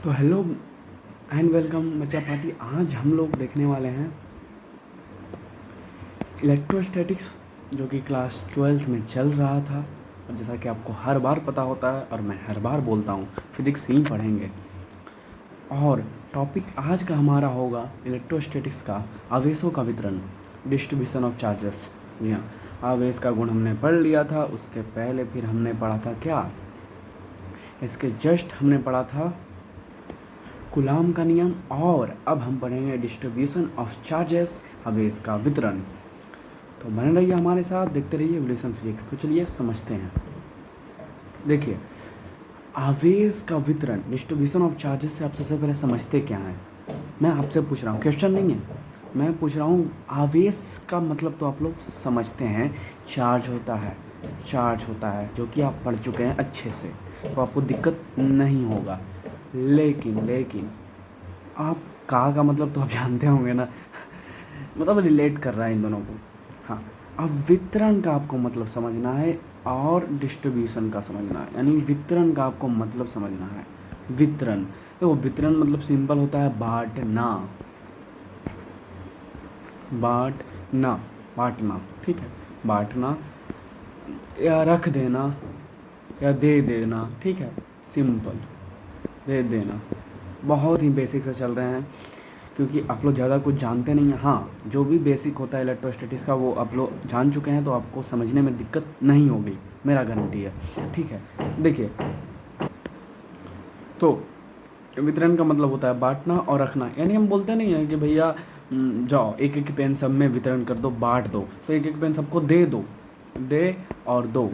तो hello and welcome बच्चा party. आज हम लोग देखने वाले हैं इलेक्ट्रोस्टैटिक्स, जो कि क्लास 12th में चल रहा था। और जैसा कि आपको हर बार पता होता है और मैं हर बार बोलता हूँ, फिजिक्स ही पढ़ेंगे। और टॉपिक आज का हमारा होगा इलेक्ट्रोस्टैटिक्स का आवेशों का वितरण, डिस्ट्रीब्यूशन ऑफ चार्जेस। जी हाँ, आवेश का गुण हमने पढ़ लिया था। उसके पहले फिर हमने पढ़ा था क्या, इसके जस्ट हमने पढ़ा था कूलॉम का नियम। और अब हम पढ़ेंगे डिस्ट्रीब्यूशन ऑफ चार्जेस, आवेश का वितरण। तो बने रहिए हमारे साथ, देखते रहिए एवोल्यूशन फिजिक्स। तो चलिए समझते हैं। देखिए, आवेश का वितरण, डिस्ट्रीब्यूशन ऑफ चार्जेस से आप सबसे पहले समझते क्या हैं। मैं आपसे पूछ रहा हूँ, क्वेश्चन नहीं है, मैं पूछ रहा हूँ आवेश का मतलब तो आप लोग समझते हैं, चार्ज होता है, चार्ज होता है, जो कि आप पढ़ चुके हैं अच्छे से, तो आपको दिक्कत नहीं होगा। लेकिन आप का मतलब तो आप जानते होंगे ना मतलब रिलेट कर रहा है इन दोनों को। हाँ, अब वितरण का आपको मतलब समझना है और डिस्ट्रीब्यूशन का समझना है, यानी वितरण का आपको मतलब समझना है। वितरण, तो वितरण मतलब सिंपल होता है बांटना, बांटना, बांटना, ठीक है, बांटना या रख देना या दे देना, ठीक है, सिंपल दे देना। बहुत ही बेसिक से चल रहे हैं क्योंकि आप लोग ज़्यादा कुछ जानते नहीं हैं। हाँ, जो भी बेसिक होता है इलेक्ट्रोस्टैटिक्स का वो आप लोग जान चुके हैं, तो आपको समझने में दिक्कत नहीं होगी, मेरा गारंटी है, ठीक है। देखिए, तो वितरण का मतलब होता है बांटना और रखना। यानी हम बोलते नहीं हैं कि भैया जाओ एक एक पेन सब में वितरण कर दो, बांट दो, तो एक एक पेन सबको दे दो, दे और दो,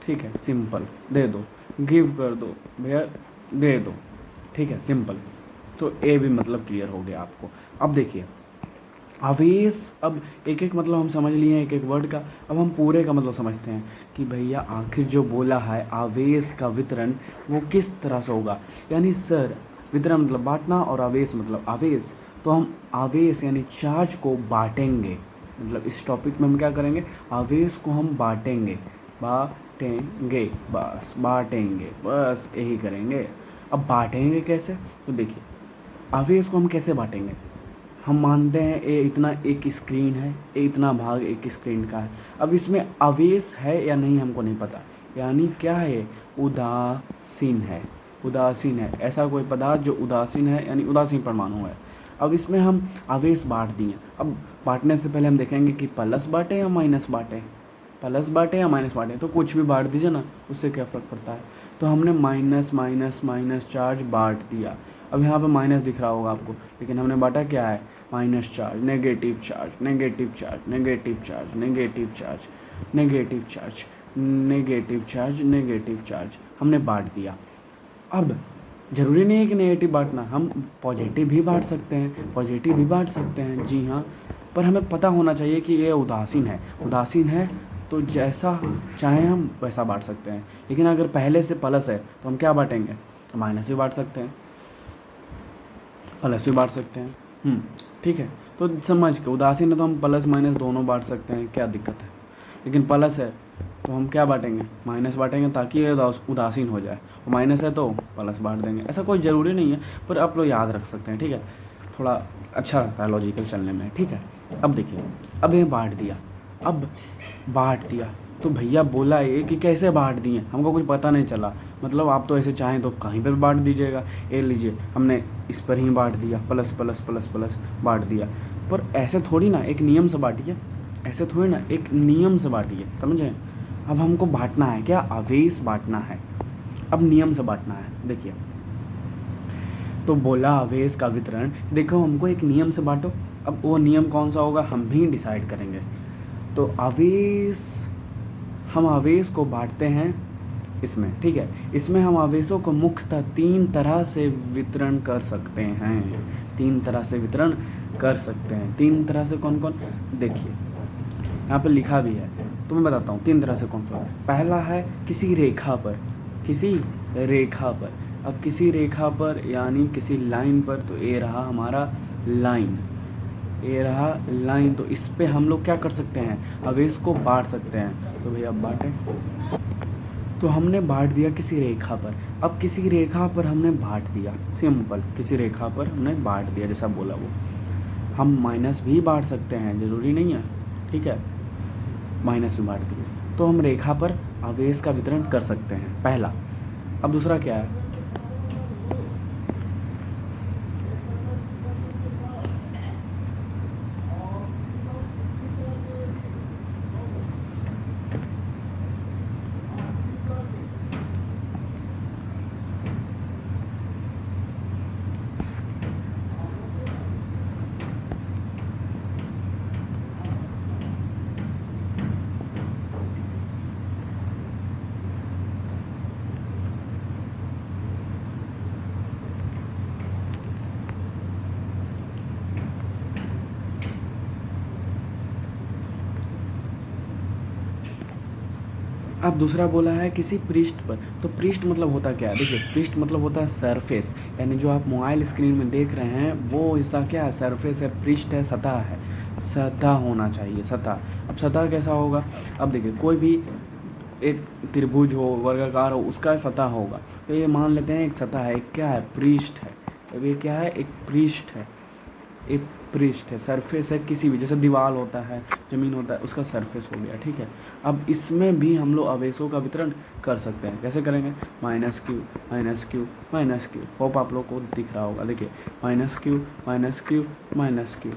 ठीक है, सिंपल, दे दो, गिव कर दो भैया, दे दो, ठीक है, सिंपल। तो ए भी मतलब क्लियर हो गया आपको। अब देखिए आवेश, अब एक एक मतलब हम समझ लिए एक एक वर्ड का। अब हम पूरे का मतलब समझते हैं कि भैया आखिर जो बोला है आवेश का वितरण वो किस तरह से होगा। यानी सर वितरण मतलब बांटना और आवेश मतलब आवेश, तो हम आवेश यानी चार्ज को बांटेंगे। मतलब इस टॉपिक में हम क्या करेंगे, आवेश को हम बांटेंगे, बांटेंगे, बस बांटेंगे, बस यही करेंगे। अब बांटेंगे कैसे, तो देखिए आवेश को हम कैसे बांटेंगे। हम मानते हैं ये इतना एक स्क्रीन है, ये इतना भाग एक स्क्रीन का है। अब इसमें आवेश है या नहीं हमको नहीं पता, यानी क्या है, उदासीन है, उदासीन है। ऐसा कोई पदार्थ जो उदासीन है यानी उदासीन परमाणु है। अब इसमें हम आवेश बांट दिए। अब बांटने से पहले हम देखेंगे कि प्लस बांटे या माइनस बांटे, प्लस बांटे या माइनस बांटे, तो कुछ भी बांट दीजिए ना, उससे क्या फ़र्क पड़ता है। तो हमने माइनस माइनस माइनस चार्ज बांट दिया। अब यहाँ पे माइनस दिख रहा होगा आपको, लेकिन हमने बांटा क्या है, minus charge, negative charge, negative charge, negative charge, negative charge, negative charge, negative charge, negative charge, हमने बांट दिया। अब ज़रूरी नहीं है कि नेगेटिव बांटना, हम पॉजिटिव भी बांट सकते हैं, पॉजिटिव भी बांट सकते हैं, जी हाँ। पर हमें पता होना चाहिए कि ये उदासीन है, उदासीन है तो जैसा चाहे हम वैसा बांट सकते हैं। लेकिन अगर पहले से प्लस है तो हम क्या बांटेंगे, माइनस भी बांट सकते हैं, प्लस भी बांट सकते हैं, ठीक है। तो समझ के, उदासीन है तो हम प्लस माइनस दोनों बांट सकते हैं, क्या दिक्कत है। लेकिन प्लस है तो हम क्या बांटेंगे, माइनस बांटेंगे, ताकि ये उदासीन हो जाए। और माइनस है तो प्लस बांट देंगे। ऐसा कोई ज़रूरी नहीं है, पर आप लोग याद रख सकते हैं, ठीक है, थोड़ा अच्छा लगता है लॉजिकल चलने में, ठीक है। अब देखिए, अब ये बांट दिया, अब बांट दिया तो भैया बोला ये कि कैसे बांट दिए, हमको कुछ पता नहीं चला। मतलब आप तो ऐसे चाहें तो कहीं पर भी बांट दीजिएगा, ये लीजिए हमने इस पर ही बांट दिया, प्लस प्लस प्लस प्लस बांट दिया। पर ऐसे थोड़ी ना, एक नियम से बांटिए, ऐसे थोड़ी ना, एक नियम से बांटिए, समझें। अब हमको बांटना है क्या, आवेश बांटना है, अब नियम से बांटना है। देखिए, तो बोला आवेश का वितरण, देखो हमको एक नियम से बांटो। अब वो नियम कौन सा होगा हम भी डिसाइड करेंगे। तो आवेश, हम आवेश को बांटते हैं इसमें, ठीक है। इसमें हम आवेशों को मुख्यतः 3 तरह से वितरण कर सकते हैं, 3 तरह से वितरण कर सकते हैं। 3 तरह से कौन कौन, देखिए यहाँ पे लिखा भी है, तो मैं बताता हूँ 3 तरह से कौन सा है। पहला है किसी रेखा पर, किसी रेखा पर। अब किसी रेखा पर यानी किसी लाइन पर, तो ये रहा हमारा लाइन, ये रहा लाइन। तो इस पे हम लोग क्या कर सकते हैं, आवेश को बांट सकते हैं। तो भैया बांटें, तो हमने बांट दिया किसी रेखा पर। अब किसी रेखा पर हमने बांट दिया, सिंपल, किसी रेखा पर हमने बांट दिया, जैसा बोला वो। हम माइनस भी बांट सकते हैं, ज़रूरी नहीं है, ठीक है, माइनस भी बांट दिए तो हम रेखा पर आवेश का वितरण कर सकते हैं, पहला। अब दूसरा क्या है, अब दूसरा बोला है किसी पृष्ठ पर। तो पृष्ठ मतलब होता क्या है, देखिए पृष्ठ मतलब होता है सरफेस, यानी जो आप मोबाइल स्क्रीन में देख रहे हैं वो हिस्सा क्या है, सरफेस है, पृष्ठ है, सतह है, सतह होना चाहिए, सतह। अब सतह कैसा होगा, अब देखिए कोई भी एक त्रिभुज हो, वर्गाकार हो, उसका सतह होगा। तो ये मान लेते हैं एक सतह है, एक क्या है, पृष्ठ है। अब ये क्या है, एक पृष्ठ है, एक पृष्ठ है, सरफेस है, किसी भी, जैसे दीवार होता है, ज़मीन होता है, उसका सरफेस हो गया, ठीक है। अब इसमें भी हम लोग आवेशों का वितरण कर सकते हैं, कैसे करेंगे, minus Q minus Q minus Q, hope आप लोग को दिख रहा होगा, देखिए minus Q minus Q minus Q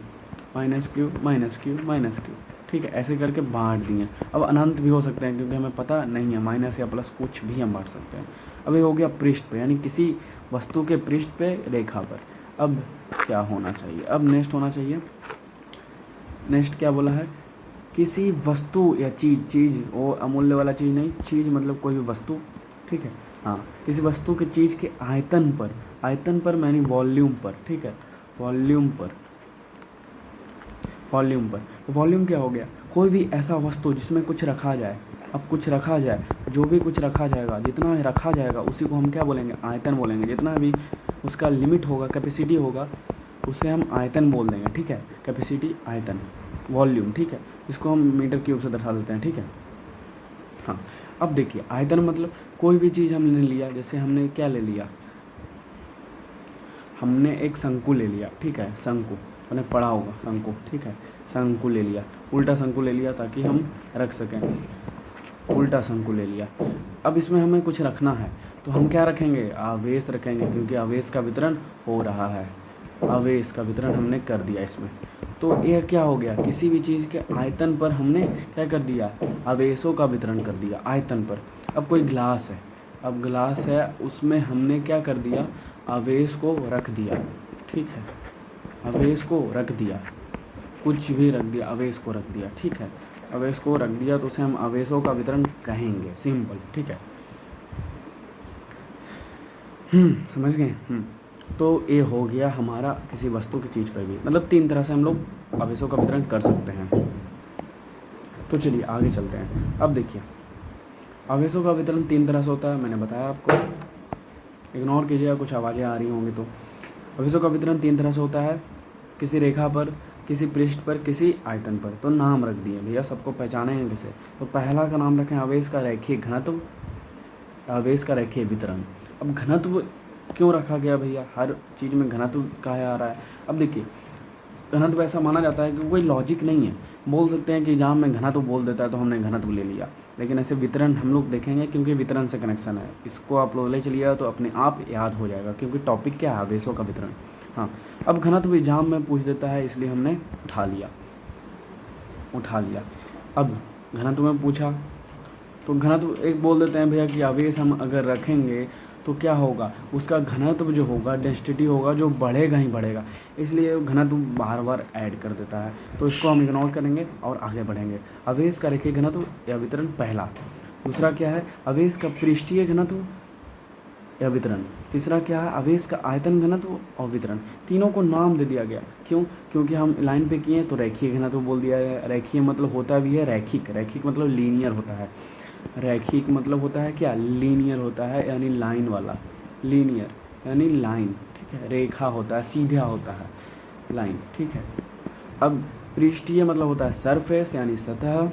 minus Q minus Q minus Q, ठीक है, ऐसे करके बांट दिए। अब अनंत भी हो सकते हैं क्योंकि हमें पता नहीं है, माइनस या प्लस कुछ भी हम बांट सकते हैं। अब ये हो गया पृष्ठ पे, यानी किसी वस्तु के पृष्ठ पे, रेखा पर। अब क्या होना चाहिए, अब नेक्स्ट होना चाहिए, नेक्स्ट क्या बोला है, किसी वस्तु या चीज़ वो अमूल्य वाला चीज़ नहीं, चीज़ मतलब कोई भी वस्तु, ठीक है, हाँ, किसी वस्तु की चीज़ के आयतन पर, आयतन पर यानी वॉल्यूम पर, ठीक है, वॉल्यूम पर, वॉल्यूम पर। वॉल्यूम क्या हो गया, कोई भी ऐसा वस्तु जिसमें कुछ रखा जाए। अब कुछ रखा जाए, जो भी कुछ रखा जाएगा, जितना रखा जाएगा उसी को हम क्या बोलेंगे, आयतन बोलेंगे। जितना भी उसका लिमिट होगा, कैपेसिटी होगा, उसे हम आयतन बोल देंगे, ठीक है, कैपेसिटी, आयतन, वॉल्यूम, ठीक है। इसको हम मीटर क्यूब से दर्शा देते हैं, ठीक है। हाँ, अब देखिए आयतन मतलब कोई भी चीज़ हमने लिया, जैसे हमने क्या ले लिया, हमने एक शंकु ले लिया, ठीक है, शंकु मैंने पढ़ा होगा, शंकु, ठीक है, शंकु ले लिया, उल्टा शंकु ले लिया ताकि हम रख सकें, उल्टा शंकु ले लिया। अब इसमें हमें कुछ रखना है तो हम क्या रखेंगे, आवेश रखेंगे, क्योंकि आवेश का वितरण हो रहा है, आवेश का वितरण हमने कर दिया इसमें। तो यह क्या हो गया, किसी भी चीज़ के आयतन पर हमने क्या कर दिया, आवेशों का वितरण कर दिया आयतन पर। अब कोई ग्लास है, अब ग्लास है, उसमें हमने क्या कर दिया, आवेश को रख दिया, ठीक है, आवेश को रख दिया, कुछ भी रख दिया, आवेश को रख दिया, ठीक है, आवेश को रख दिया तो उसे हम आवेशों का वितरण कहेंगे, सिंपल, ठीक है। समझ गए। तो ये हो गया हमारा किसी वस्तु की चीज़ पर भी, मतलब 3 तरह से हम लोग आवेशों का वितरण कर सकते हैं। तो चलिए आगे चलते हैं। अब देखिए आवेशों का वितरण 3 तरह से होता है, मैंने बताया आपको, इग्नोर कीजिएगा, कुछ आवाज़ें आ रही होंगी। तो आवेशों का वितरण 3 तरह से होता है, किसी रेखा पर, किसी पृष्ठ पर, किसी आयतन पर। तो नाम रख दिए भैया, सबको पहचानेंगे कैसे। तो पहला का नाम रखें आवेश का रेखीय घनत्व, आवेश का रेखीय वितरण। अब घनत्व क्यों रखा गया भैया, हर चीज़ में घनत्व कहा आ रहा है। अब देखिए घनत्व ऐसा माना जाता है कि कोई लॉजिक नहीं है, बोल सकते हैं कि जहाँ मैं घनत्व बोल देता है तो हमने घनत्व ले लिया, लेकिन ऐसे वितरण हम लोग देखेंगे क्योंकि वितरण से कनेक्शन है। इसको आप लोग ले चलिएगा तो अपने आप याद हो जाएगा, क्योंकि टॉपिक क्या है, आवेशों का वितरण। हाँ, अब घनत्व एग्जाम में पूछ देता है इसलिए हमने उठा लिया। अब घनत्व में पूछा तो घनत्व एक बोल देते हैं भैया कि आवेश हम अगर रखेंगे तो क्या होगा, उसका घनत्व जो होगा, डेंसिटी होगा, जो बढ़ेगा ही बढ़ेगा, इसलिए घनत्व बार बार ऐड कर देता है। तो इसको हम इग्नोर करेंगे और आगे बढ़ेंगे। आवेश का रेखीय घनत्व या वितरण पहला। दूसरा क्या है, आवेश का पृष्ठीय घनत्व या वितरण। तीसरा क्या है, आवेश का आयतन घनत्व और वितरण। तीनों को नाम दे दिया गया, क्यों, क्योंकि हम लाइन पे किए तो रेखीय घनत्व बोल दिया है। रेखीय मतलब होता भी है रैखिक, रैखिक मतलब लीनियर होता है, रैखिक मतलब होता है क्या, लीनियर होता है, यानी लाइन वाला, लीनियर यानी लाइन, ठीक है, रेखा होता है, सीधा होता है, लाइन, ठीक है। अब पृष्ठीय मतलब होता है सरफेस यानी सतह,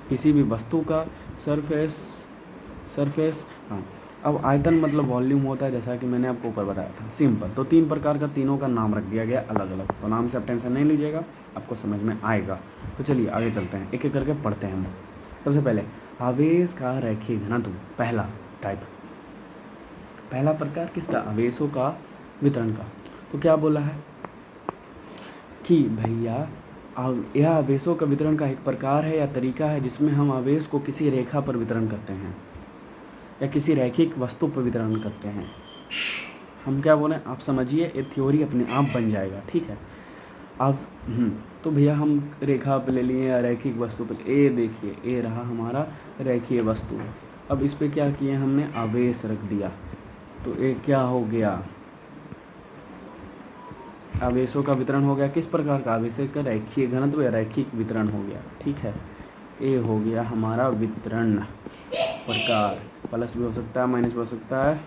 किसी भी वस्तु का सरफेस सरफेस। हाँ, अब आयतन मतलब वॉल्यूम होता है, जैसा कि मैंने आपको ऊपर बताया था, सिंपल। तो 3 प्रकार का, तीनों का नाम रख दिया गया अलग अलग, तो नाम से आप टेंशन नहीं लीजिएगा, आपको समझ में आएगा। तो चलिए आगे चलते हैं, एक एक करके पढ़ते हैं हम। सबसे पहले आवेश का रैखिक घनत्व, पहला टाइप, पहला प्रकार किसका, आवेशों का वितरण का। तो क्या बोला है कि भैया यह आवेशों का वितरण का एक प्रकार है या तरीका है जिसमें हम आवेश को किसी रेखा पर वितरण करते हैं या किसी रैखिक वस्तु पर वितरण करते हैं। हम क्या बोले, आप समझिए, ये थ्योरी अपने आप बन जाएगा, ठीक है। अब तो भैया हम रेखा पे ले लिए या रैखिक वस्तु पे, ए देखिए, ए रहा हमारा रैखिक वस्तु। अब इस पे क्या किए हमने, आवेश रख दिया, तो ये क्या हो गया, आवेशों का वितरण हो गया। किस प्रकार का, आवेश का रैखिक घनत्व या रैखिक वितरण हो गया, ठीक है। ये हो गया हमारा वितरण प्रकार, प्लस भी हो सकता है, माइनस भी हो सकता है,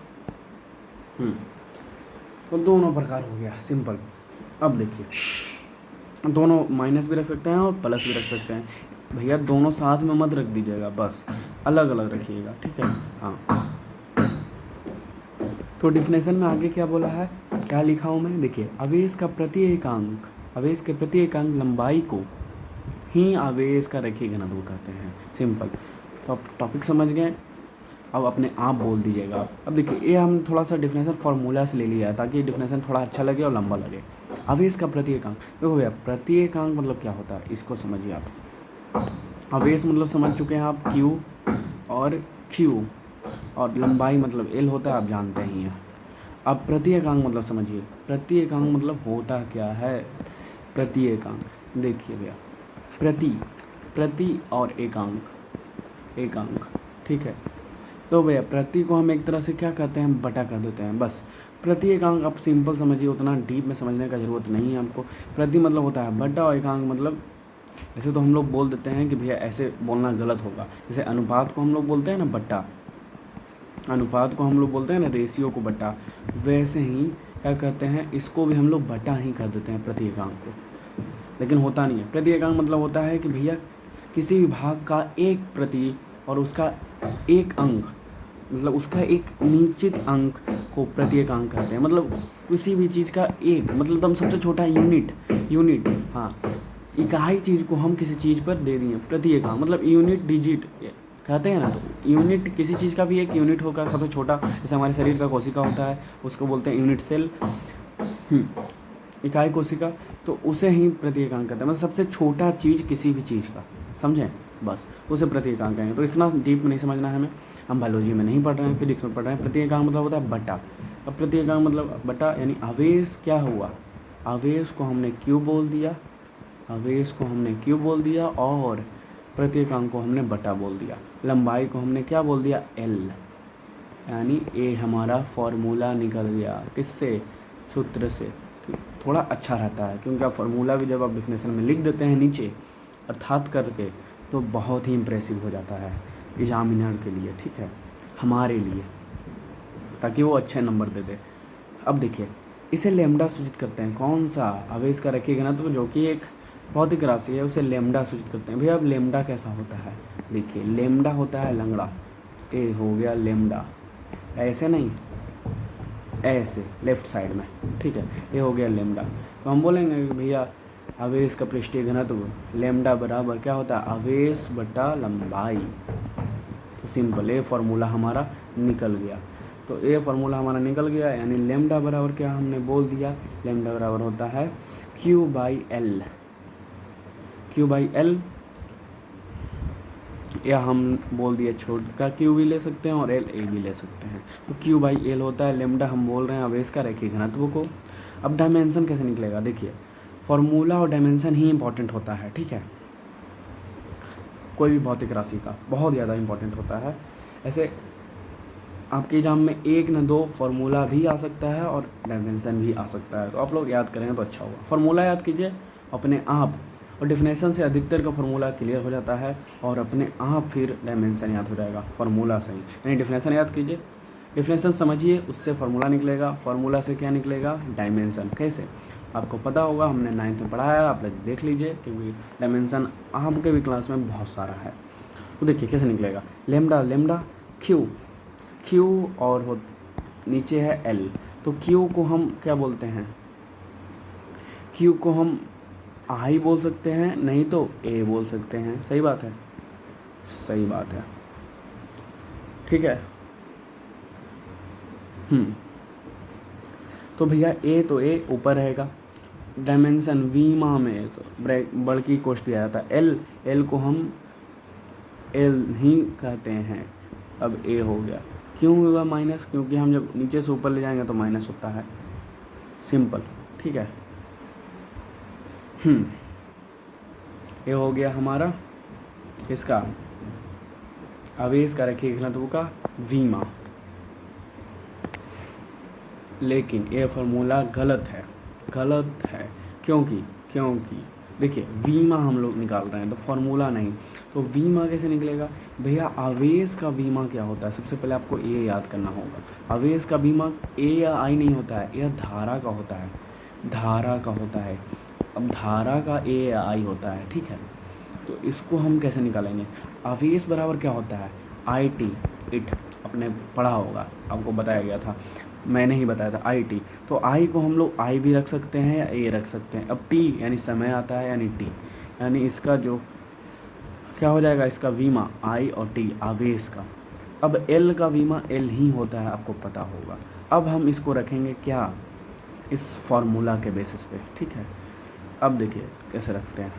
तो दोनों प्रकार हो गया, सिंपल। अब देखिए, दोनों माइनस भी रख सकते हैं और प्लस भी रख सकते हैं भैया, दोनों साथ में मत रख दीजिएगा, बस अलग अलग रखिएगा, ठीक है। हाँ, तो डिफिनेशन में आगे क्या बोला है, क्या लिखा हूँ मैं, देखिए, आवेश का प्रति एकांक, आवेश के प्रति एकांक लंबाई को ही आवेश का रैखिक घनत्व कहते हैं, सिंपल। तो आप टॉपिक समझ गए, अब अपने आप बोल दीजिएगा। अब देखिए, ये हम थोड़ा सा डिफिनेशन फार्मूला से ले लिया है ताकि डिफिनेशन थोड़ा अच्छा लगे और लंबा लगे। आवेश का प्रति एकांक, देखो भैया, प्रति एकांक मतलब क्या होता है, इसको समझिए आप। आवेश मतलब समझ चुके हैं आप, Q और Q, और लंबाई मतलब L होता है, आप जानते ही हैं। अब प्रति एकांक मतलब समझिए, प्रति एकांक मतलब होता क्या है, प्रति एकांक, देखिए भैया, प्रति और एकांक, ठीक है। तो भैया प्रति को हम एक तरह से क्या कहते हैं, बटा कर देते हैं, बस। प्रति एकांक आप सिंपल समझिए, उतना डीप में समझने का ज़रूरत नहीं है आपको। प्रति मतलब होता है बटा, और एकांक मतलब, ऐसे तो हम लोग बोल देते हैं कि भैया ऐसे बोलना गलत होगा, जैसे अनुपात को हम लोग बोलते हैं ना बट्टा, अनुपात को हम लोग बोलते हैं ना रेशियो को बट्टा, वैसे ही क्या कहते हैं, इसको भी हम लोग बटा ही कर देते हैं प्रति एकांक को, लेकिन होता नहीं है। प्रति एकांक मतलब होता है कि भैया किसी भी भाग का एक प्रति और उसका एक अंक, मतलब उसका एक निश्चित अंक को प्रति एकांक कहते हैं। मतलब किसी भी चीज़ का एक, मतलब एकदम सबसे छोटा यूनिट, हाँ, इकाई चीज़ को हम किसी चीज़ पर दे दिए प्रति एकांक, मतलब यूनिट डिजिट कहते हैं ना। तो यूनिट किसी चीज़ का भी एक यूनिट होगा सबसे छोटा, जैसे हमारे शरीर का कोशिका होता है, उसको बोलते हैं यूनिट सेल, इकाई कोशिका, तो उसे ही प्रति एकांक कहते हैं। मतलब सबसे छोटा चीज़ किसी भी चीज़ का, समझें, बस उसे प्रति एकांक कहेंगे। तो इतना डीप में नहीं समझना है हमें, हम बायोलॉजी में नहीं पढ़ रहे हैं, फिजिक्स में पढ़ रहे हैं। प्रति एकांक मतलब होता है बटा। अब प्रति एकांक मतलब बटा, यानी आवेश क्या हुआ, आवेश को हमने Q बोल दिया, आवेश को हमने Q बोल दिया, और प्रति एकांक को हमने बटा बोल दिया। लंबाई को हमने क्या बोल दिया, L, यानी ये हमारा फॉर्मूला निकल गया, किससे, सूत्र से। थोड़ा अच्छा रहता है, क्योंकि आप फार्मूला भी जब आप डिफिनेशन में लिख देते हैं नीचे अर्थात करके, तो बहुत ही इम्प्रेसिव हो जाता है एग्जामिनर के लिए, ठीक है, हमारे लिए, ताकि वो अच्छे नंबर दे दे। अब देखिए, इसे लेमडा सूचित करते हैं, कौन सा, आवेश का रखिएगा ना, तो जो कि एक भौतिक राशि है, उसे लेमडा सूचित करते हैं। भैया अब लेमडा कैसा होता है, देखिए, लेमडा होता है लंगड़ा, ए हो गया लेमडा, ऐसे नहीं, ऐसे लेफ्ट साइड में, ठीक है, ये हो गया लेमडा। तो हम बोलेंगे कि भैया आवेश का पृष्ठीय घनत्व लेमडा बराबर क्या होता है, आवेश बटा लंबाई। तो सिंपल, ये फार्मूला हमारा निकल गया। तो ये फार्मूला हमारा निकल गया, यानी लेमडा बराबर क्या हमने बोल दिया, लेमडा बराबर होता है Q/L, Q/L, या हम बोल दिए छोटा Q भी ले सकते हैं और LA भी ले सकते हैं। तो Q/L होता है, लेमडा हम बोल रहे हैं आवेश का रैखिक घनत्व को। अब डायमेंशन कैसे निकलेगा, देखिए, फॉर्मूला और डायमेंशन ही इंपॉर्टेंट होता है, ठीक है, कोई भी भौतिक राशि का बहुत ज़्यादा इंपॉर्टेंट होता है। ऐसे आपके एग्जाम में 1 न 2 फार्मूला भी आ सकता है और डायमेंशन भी आ सकता है, तो आप लोग याद करेंगे तो अच्छा होगा। फार्मूला याद कीजिए अपने आप, और डिफिनेशन से अधिकतर का फार्मूला क्लियर हो जाता है, और अपने आप फिर डायमेंशन याद हो जाएगा फार्मूला से ही। यानी डिफिनेशन याद कीजिए, डिफिनेशन समझिए, उससे फार्मूला निकलेगा, फार्मूला से क्या निकलेगा, डायमेंशन। कैसे, आपको पता होगा, हमने 9th में पढ़ाया है, आप लोग देख लीजिए, क्योंकि डायमेंशन आपके भी क्लास में बहुत सारा है। तो देखिए कैसे निकलेगा, लेमडा क्यू, क्यू और नीचे है एल, तो क्यू को हम क्या बोलते हैं, क्यू को हम आई बोल सकते हैं, नहीं तो ए बोल सकते हैं। सही बात है, सही बात है, ठीक है। तो भैया ए तो ए ऊपर रहेगा, डायमेंशन वीमा में तो बढ़ की कोष्ट दिया जाता है। एल, एल को हम एल ही कहते हैं। अब ए हो गया, क्यों हुआ माइनस, क्योंकि हम जब नीचे से ऊपर ले जाएंगे तो माइनस होता है, सिंपल, ठीक है। ये हो गया हमारा इसका आवेश का रखिए घनत्व का वीमा। लेकिन ये फार्मूला गलत है, गलत है, क्योंकि देखिए वीमा हम लोग निकाल रहे हैं तो फार्मूला नहीं, तो वीमा कैसे निकलेगा भैया। आवेश का वीमा क्या होता है, सबसे पहले आपको ये याद करना होगा। आवेश का वीमा ए या आई नहीं होता है, यह धारा का होता है, धारा का होता है। अब धारा का ए या आई होता है, ठीक है। तो इसको हम कैसे निकालेंगे, आवेश बराबर क्या होता है, आई टी, इट, आपने पढ़ा होगा, आपको बताया गया था, मैंने ही बताया था, आई टी। तो आई को हम लोग आई भी रख सकते हैं या ए रख सकते हैं। अब टी यानी समय आता है, यानी टी, यानी इसका जो क्या हो जाएगा, इसका वीमा आई और टी आवेश का। अब एल का वीमा एल ही होता है, आपको पता होगा। अब हम इसको रखेंगे क्या, इस फॉर्मूला के बेसिस पे, ठीक है। अब देखिए कैसे रखते हैं,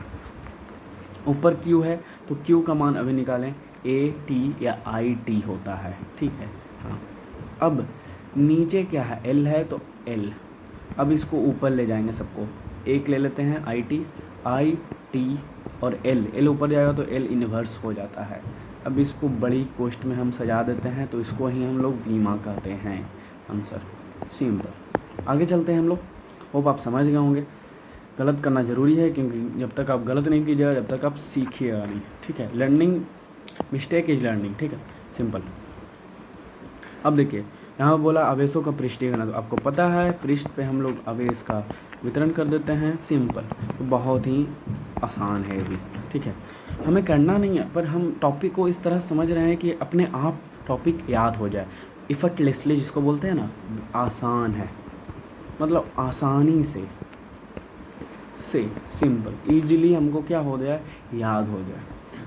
ऊपर क्यू है तो क्यू का मान अभी निकालें, ए टी या आई टी होता है, ठीक है। हाँ, अब नीचे क्या है, एल है तो एल। अब इसको ऊपर ले जाएंगे सबको, एक ले लेते हैं आई टी और एल, एल ऊपर जाएगा तो एल इन्वर्स हो जाता है। अब इसको बड़ी कोष्ट में हम सजा देते हैं, तो इसको ही हम लोग वीमा कहते हैं, आंसर, सिंपल। आगे चलते हैं हम लोग, होप आप समझ गए होंगे। गलत करना ज़रूरी है, क्योंकि जब तक आप गलत नहीं कीजिएगा जब तक आप सीखिएगा नहीं, ठीक है। लर्निंग, मिस्टेक इज लर्निंग, ठीक है, सिंपल। अब देखिए यहाँ बोला आवेशों का पृष्ठीय घनत्व, तो आपको पता है पृष्ठ पे हम लोग आवेश का वितरण कर देते हैं, सिंपल। तो बहुत ही आसान है भी, ठीक है, हमें करना नहीं है, पर हम टॉपिक को इस तरह समझ रहे हैं कि अपने आप टॉपिक याद हो जाए। इफर्टलेसली जिसको बोलते हैं ना, आसान है, मतलब आसानी से सिंपल, इजीली हमको क्या हो जाए, याद हो जाए।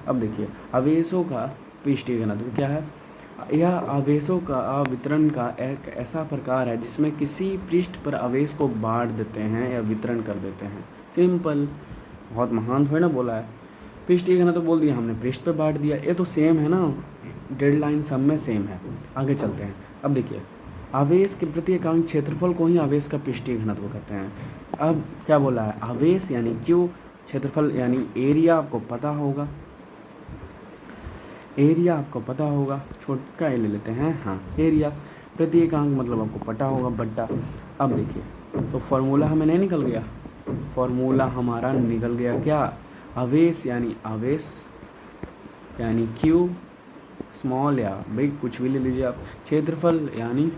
अब देखिए आवेशों का पृष्ठीय घनत्व क्या है, यह आवेशों का वितरण का एक ऐसा प्रकार है जिसमें किसी पृष्ठ पर आवेश को बांट देते हैं या वितरण कर देते हैं, सिंपल, बहुत महान थोड़ी ना बोला है। पृष्ठीय घनत्व बोल दिया हमने, पृष्ठ पे बांट दिया, ये तो सेम है ना, डेडलाइन सब में सेम है। आगे चलते हैं, अब देखिए आवेश के प्रति एकांक क्षेत्रफल को ही आवेश का पृष्ठीय घनत्व कहते हैं। अब क्या बोला है, आवेश यानी क्यू, क्षेत्रफल यानी एरिया, आपको पता होगा, एरिया आपको पता होगा, छोटा ए ले लेते हैं, हाँ एरिया, प्रति एकांक मतलब आपको पता होगा, बट्टा। अब देखिए तो फॉर्मूला हमें नहीं निकल गया, फॉर्मूला हमारा निकल गया क्या, आवेश यानी क्यू, स्मॉल या बिग कुछ भी ले लीजिए आप, क्षेत्रफल यानी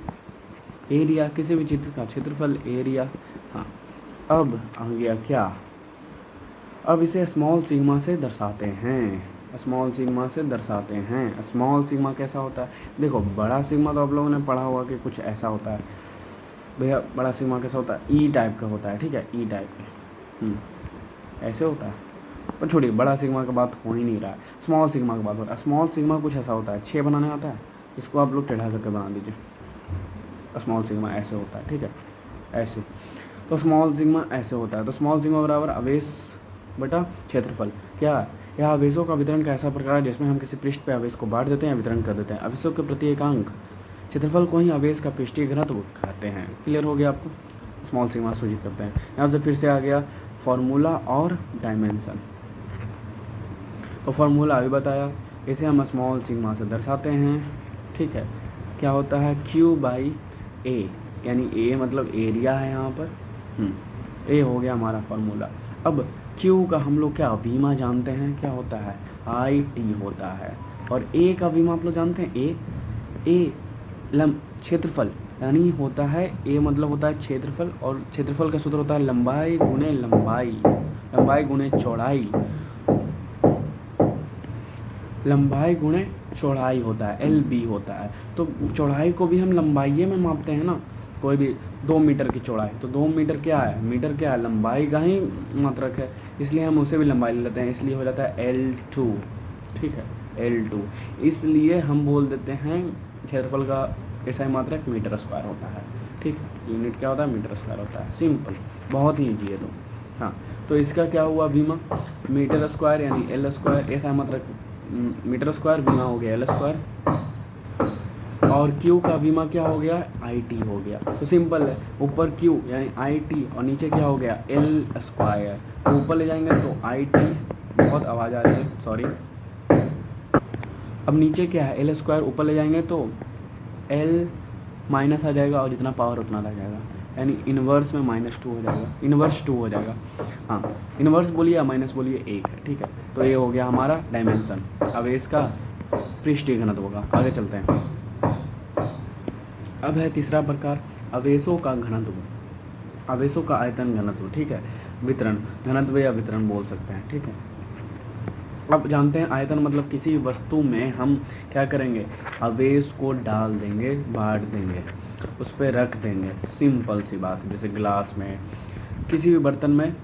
एरिया, किसी भी चित्र का क्षेत्रफल एरिया। हाँ, अब आ गया क्या, अब इसे स्मॉल सिग्मा से दर्शाते हैं, स्मॉल सिग्मा से दर्शाते हैं। स्मॉल सिग्मा कैसा होता है, देखो बड़ा सिग्मा तो आप लोगों ने पढ़ा होगा कि कुछ ऐसा होता है भैया, बड़ा सिग्मा कैसा होता है, ई टाइप का होता है, ठीक है, ई टाइप का ऐसे होता है, पर छोड़िए बड़ा सिग्मा का बात हो ही नहीं रहा है, स्मॉल सिग्मा का बात हो रहा है। स्मॉल सिग्मा कुछ ऐसा होता है, 6 बनाने आता है, इसको आप लोग टेढ़ा करके बना दीजिए, स्मॉल सिग्मा ऐसे होता है, ठीक है, ऐसे। तो स्मॉल सिग्मा ऐसे होता है, तो स्मॉल सिग्मा बराबर आवेश बटा क्षेत्रफल। क्या, यह आवेशों का वितरण का ऐसा प्रकार है जिसमें हम किसी पृष्ठ पर आवेश को बांट देते हैं, वितरण कर देते हैं। आवेशों के प्रति एकांक क्षेत्रफल को ही आवेश का पृष्ठीय घनत्व कहते हैं। क्लियर हो गया आपको, स्मॉल सिग्मा सूचित करते हैं। यहाँ से फिर से आ गया फॉर्मूला और डायमेंशन। तो फॉर्मूला अभी बताया, इसे हम स्मॉल सिग्मा से दर्शाते हैं, ठीक है। क्या होता है, क्यू बाई ए, यानी ए मतलब एरिया है यहाँ पर, ए हो गया हमारा फॉर्मूला। अब क्यू का हम लोग क्या वीमा जानते हैं, क्या होता है, आई टी होता है, और ए का वीमा आप लोग जानते हैं, ए क्षेत्रफल यानी होता है, ए मतलब होता है क्षेत्रफल, और क्षेत्रफल का सूत्र होता है लंबाई गुणे लंबाई, लंबाई गुणे चौड़ाई, लंबाई गुणे चौड़ाई होता है, एल बी होता है। तो चौड़ाई को भी हम लंबाई में मापते हैं ना, कोई भी 2 मीटर की चौड़ाई, तो 2 मीटर क्या है, मीटर क्या है, लंबाई का ही मात्रक है, इसलिए हम उसे भी लंबाई ले लेते हैं, इसलिए हो जाता है L2। ठीक है, L2। इसलिए हम बोल देते हैं क्षेत्रफल का ऐसा ही मात्रक मीटर स्क्वायर होता है। ठीक है, यूनिट क्या होता है, मीटर स्क्वायर होता है। सिंपल, बहुत ही ईजी है। तो हाँ, तो इसका क्या हुआ, बीमा मीटर स्क्वायर यानी एल स्क्वायर, ऐसा मात्रक मीटर स्क्वायर, बीमा हो गया एल स्क्वायर, और क्यू का बीमा क्या हो गया, आई टी हो गया। तो सिंपल है, ऊपर क्यू यानी आई टी और नीचे क्या हो गया, एल स्क्वायर। तो ऊपर ले जाएंगे तो आई टी, बहुत आवाज़ आ रही है, सॉरी। अब नीचे क्या है, एल स्क्वायर, ऊपर ले जाएंगे तो एल माइनस आ जाएगा और जितना पावर उतना रह जाएगा, यानी इन्वर्स में -2 हो जाएगा, इन्वर्स 2 हो जाएगा। हाँ, इन्वर्स बोलिए या माइनस बोलिए, एक है। ठीक है, तो ये हो गया हमारा डायमेंशन। अब इसका पृष्ठीय घनत्व होगा। आगे चलते हैं। अब है तीसरा प्रकार, अवेशों का घनत्व, अवेशों का आयतन घनत्व। ठीक है, वितरण घनत्व या वितरण बोल सकते हैं। ठीक है, अब जानते हैं आयतन मतलब किसी वस्तु में हम क्या करेंगे, आवेश को डाल देंगे, बांट देंगे, उस पर रख देंगे। सिंपल सी बात, जैसे गिलास में, किसी भी बर्तन में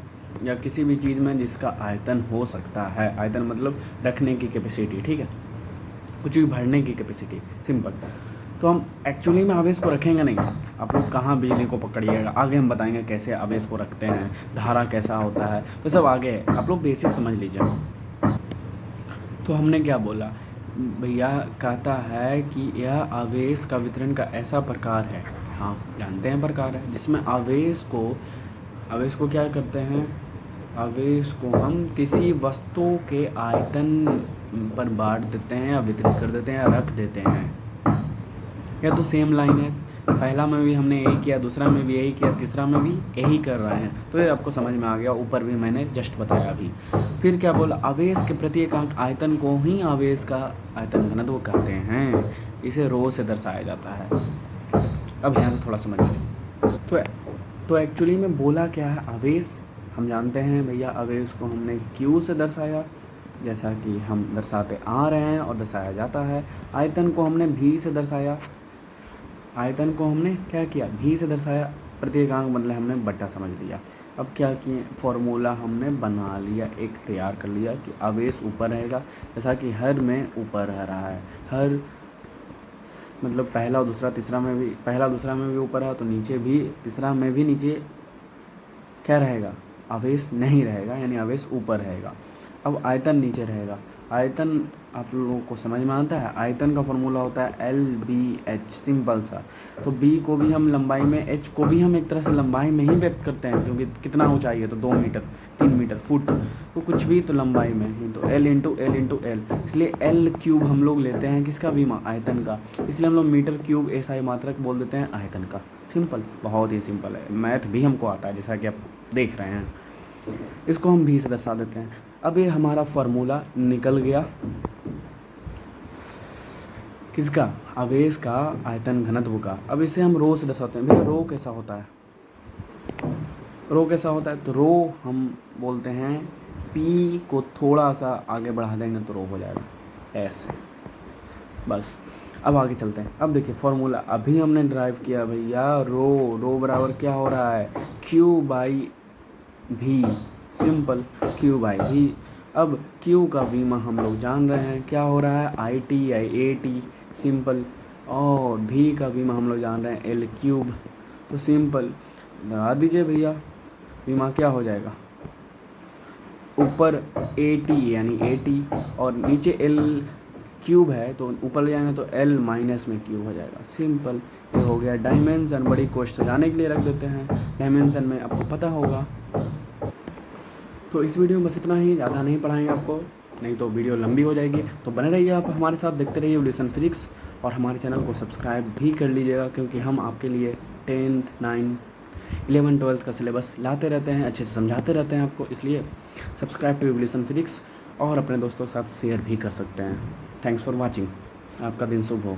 या किसी भी चीज़ में जिसका आयतन हो सकता है। आयतन मतलब रखने की कैपेसिटी। ठीक है, कुछ भी भरने की कैपेसिटी, सिंपल। तो हम एक्चुअली में आवेश को रखेंगे नहीं। आप लोग कहाँ बिजली को पकड़िएगा, आगे हम बताएंगे कैसे आवेश को रखते हैं, धारा कैसा होता है, तो सब आगे है, आप लोग बेसिक समझ लीजिए। तो हमने क्या बोला भैया, कहता है कि यह आवेश का वितरण का ऐसा प्रकार है, हाँ जानते हैं प्रकार है, जिसमें आवेश को क्या करते हैं, आवेश को हम किसी वस्तु के आयतन पर बांट देते हैं या वितरित कर देते हैं या रख देते हैं। यह तो सेम लाइन है, पहला में भी हमने यही किया, दूसरा में भी यही किया, तीसरा में भी यही कर रहे हैं। तो ये आपको समझ में आ गया, ऊपर भी मैंने जस्ट बताया अभी। फिर क्या बोला, आवेश के प्रत्येक आयतन को ही आवेश का आयतन घनत्व कहते हैं, इसे रो से दर्शाया जाता है। अब यहाँ से थोड़ा समझ लें। तो एक्चुअली में बोला क्या है, आवेश हम जानते हैं भैया, आवेश को हमने क्यू से दर्शाया, जैसा कि हम दर्शाते आ रहे हैं और दर्शाया जाता है। आयतन को हमने भी से दर्शाया, आयतन को हमने क्या किया, भी से दर्शाया, प्रत्येकांक मतलब हमने बट्टा समझ लिया। अब क्या किए, फॉर्मूला हमने बना लिया, एक तैयार कर लिया कि आवेश ऊपर रहेगा, जैसा कि हर में ऊपर रह रहा है, हर मतलब पहला और दूसरा तीसरा में भी, पहला दूसरा में भी ऊपर है, तो नीचे भी तीसरा में भी नीचे क्या रहेगा, आवेश नहीं रहेगा, यानी आवेश ऊपर रहेगा। अब आयतन नीचे रहेगा। आयतन आप लोगों को समझ में आता है, आयतन का फॉर्मूला होता है LBH, सिंपल सा। तो B को भी हम लंबाई में, H को भी हम एक तरह से लंबाई में ही व्यक्त करते हैं, क्योंकि कितना ऊंचाई है तो 2 मीटर, 3 मीटर, फुट, तो कुछ भी तो लंबाई में ही, तो L इंटू L, इसलिए L क्यूब हम लोग लेते हैं किसका, बीमा, आयतन का, इसलिए हम लोग मीटर क्यूब ऐसा मात्रक बोल देते हैं आयतन का। सिंपल, बहुत ही सिंपल है, मैथ भी हमको आता है जैसा कि आप देख रहे हैं। इसको हम भी से दर्शा देते हैं। अब ये हमारा फॉर्मूला निकल गया किसका, आवेश का आयतन घनत्व का। अब इसे हम रो से दर्शाते हैं। भैया रो कैसा होता है, रो कैसा होता है, तो रो हम बोलते हैं पी को थोड़ा सा आगे बढ़ा देंगे तो रो हो जाएगा, ऐसे बस। अब आगे चलते हैं। अब देखिए फॉर्मूला अभी हमने ड्राइव किया भैया, रो बराबर क्या हो रहा है, Q बाई भी, सिंपल, Q बाई भी। अब Q का बीमा हम लोग जान रहे हैं क्या हो रहा है, IT या AT, सिंपल, और भी का बीमा हम लोग जान रहे हैं L क्यूब। तो सिंपल लगा दीजिए भैया, बीमा क्या हो जाएगा, ऊपर AT यानी AT और नीचे L क्यूब है, तो ऊपर ले जाएंगे तो L माइनस में क्यूब हो जाएगा। सिंपल, ये हो गया डायमेंशन। बड़ी कोष्ठ सजाने के लिए रख देते हैं, डायमेंशन में आपको पता होगा। तो इस वीडियो में बस इतना ही, ज़्यादा नहीं पढ़ाएंगे आपको, नहीं तो वीडियो लंबी हो जाएगी। तो बने रहिए आप हमारे साथ, देखते रहिए एवोल्यूशन फिजिक्स, और हमारे चैनल को सब्सक्राइब भी कर लीजिएगा, क्योंकि हम आपके लिए 10th 9th 11 12th का सिलेबस लाते रहते हैं, अच्छे से समझाते रहते हैं आपको, इसलिए सब्सक्राइब टू एवोल्यूशन फिजिक्स, और अपने दोस्तों के साथ शेयर भी कर सकते हैं। थैंक्स फॉर वॉचिंग, आपका दिन शुभ हो।